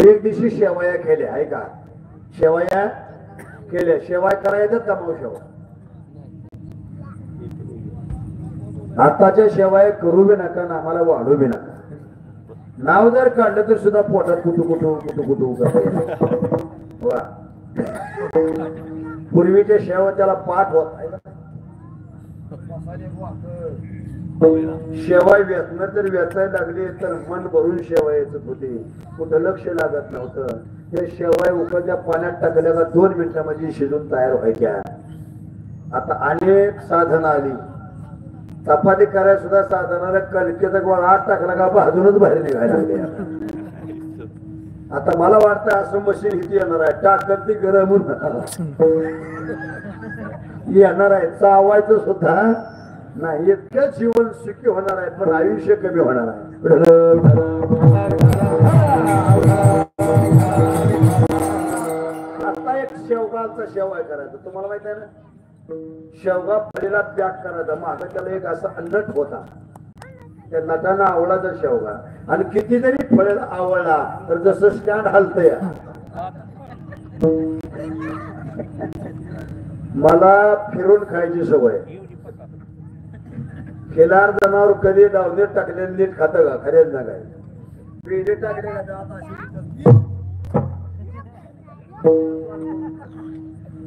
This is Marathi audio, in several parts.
एक दिवशी शेवया केल्या आहे का? शेवया केल्या, शेवाय करायचं का मग शेवा? आताच्या शेवाय करू बी नका ना आम्हाला वाढू बी नका. नाव जर काढलं तर सुद्धा पोटात कुटू कुटू कुटू कुटू वा. पूर्वीच्या शेवा त्याला पाठ होत शेवाय व्यसन जर व्यथायला लागली तर मन भरून शेवायचं होते, कुठं लक्ष लागत नव्हतं. ते शेवाय उकळत्या पाण्यात टाकल्या का 2 मिनिटांमध्ये शिजून तयार व्हायच्या. आता अनेक साधनं आली. चपाती करायला सुद्धा साधनाला कणकेचा गोळा आत टाकला का भाजूनच बाहेर निघायला लागले. आता मला वाटतं असं मशीन किती येणार आहे, टाकत ती गरम येणार आहे. चावायचं सुद्धा नाही. इतकं जीवन सुखी होणार आहे पण आयुष्य कमी होणार आहे. आता एक शेवगाचा शेवाय करायचं तुम्हाला माहित आहे ना. शेवगा फळीला पॅक करायचा, माग त्याला एक असा अन्नट होता. त्या नटाना आवळा जर शेवगा आणि किती जरी फळेला आवळला तर जसं स्टँड हलतंय. मला फिरून खायची सवय. खिलार जनावर कधी डावणे टाकले नीट खात का? खरेच ना काय पेढे टाकले का?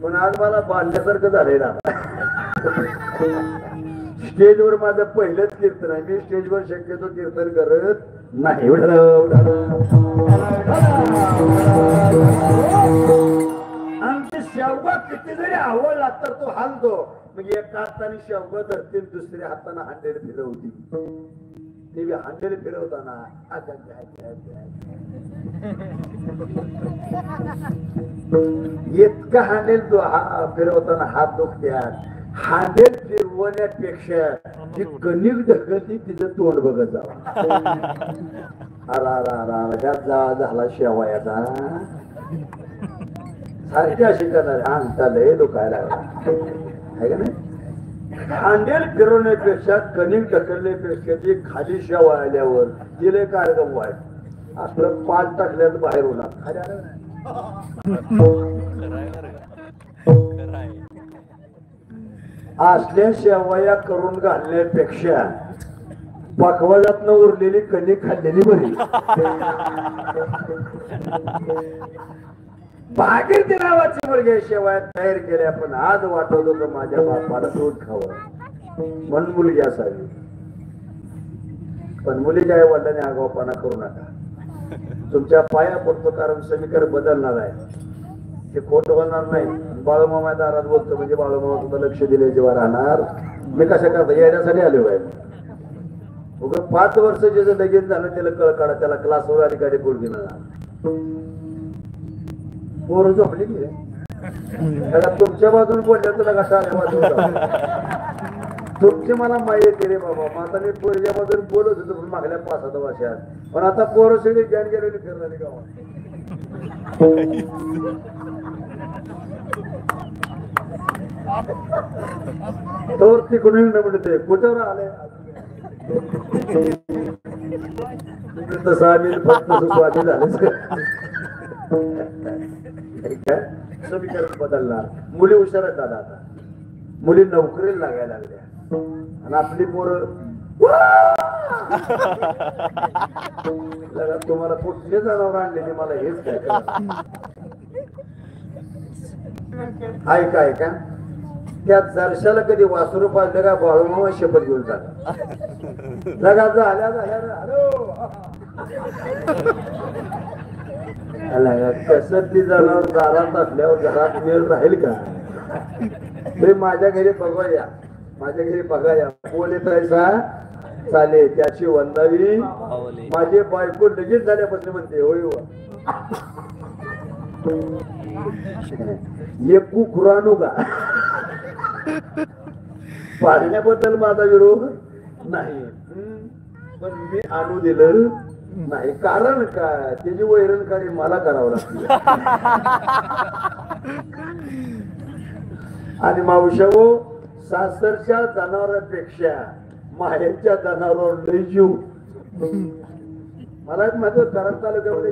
पण आज मला बांधल्यासारखं झालेलं. स्टेजवर माझं पहिलंच कीर्तन आहे. मी स्टेजवर शक्यतो कीर्तन करत नाही. आमची शेवगा किती जरी आवडला तर तो हालतो. म्हणजे एका हाताने शेवगा धरतील, दुसऱ्या हाताने हांडेल फिरवती. ते हांडेल फिरवताना इतका हांडेल फिरवताना हात दुखत्यात. हांडेल फिरवण्यापेक्षा जी कणिक ढकलती तिचं तोंड बघत जावा. झाला शेवायाचा सारखी अशी करणार. अंगठा लय दुखायला आहे का नाही. हांडेल फिरवण्यापेक्षा कणिक ढकलण्यापेक्षा ती खाली शेवा आल्यावर तिला कार्यक्रम वाईट आपलं पाठ टाकल्यात बाहेर होणार. असल्या शेवया करून घालण्यापेक्षा पकवाजात उरलेली कणिक खाल्लेली बरी. भागीरथी नावाची मुलगी शेवया तयार केल्या पण आज वाटत होतं माझ्या बापाला दूध खावं म्हणून मुलगी असावी. पण मुलीच्या आई वडिलांनी आगाऊपणा करू नका. तुमच्या पाया पडतो कारण समीकरण बदलणार आहे. ते खोटं होणार नाही. बाळूमामा दारात बोलतो म्हणजे बाळूमामा तुला लक्ष दिले जेव्हा राहणार. मी कशा करता येण्यासाठी आले आहे. 5 वर्ष ज्याचं लगीन झालं त्याला कळ काढा, त्याला क्लासवर अधिकारी बोल घेणार. पोरं झोपली की त्याला तुमच्या बाजून बोलल्या तुला कसा आल्या बाजून तुमची मला माहिती येते रे बाबा. आता मी पोरीच्या बाजून बोलत होतो पण मागल्या 5-7 वर्षात. पण आता पोरं सगळी ज्ञान गेलेली फिरणारी गावात. तर तिकडून म्हणते कुठं आले तसं आम्ही फक्त स्वामी झालेच. समीकरण बदलणार. मुली हुशार आहेत दादा. आता मुली नोकरीला लागायला लागल्या आणि आपली पोरं तुम्हाला कुठले जनावर आणलेले मला हेच काय काय का. त्या जरशाला कधी वासरू पाजलं का बाळूमामा शपथ घेऊन जातात. लगा झाल्या कसली जनावर दारात असल्यावर घरात मेळ राहील का. माझ्या घरी बघा या, माझ्या घरी बघा या. कोण येत चाले त्याची वंदावी. माझी बायको लगेच झाल्यापासून म्हणते होय एकू खुरानू का. पाळण्याबद्दल माझा विरोध नाही पण मी आणू दिलं नाही. कारण काय त्याची वैरण काढी मला करावं लागते. आणि मावशाओ सासरच्या जनावरांपेक्षा माहेरच्या जनावरांवर लय जीव. मला माझं कारण तालुक्यामध्ये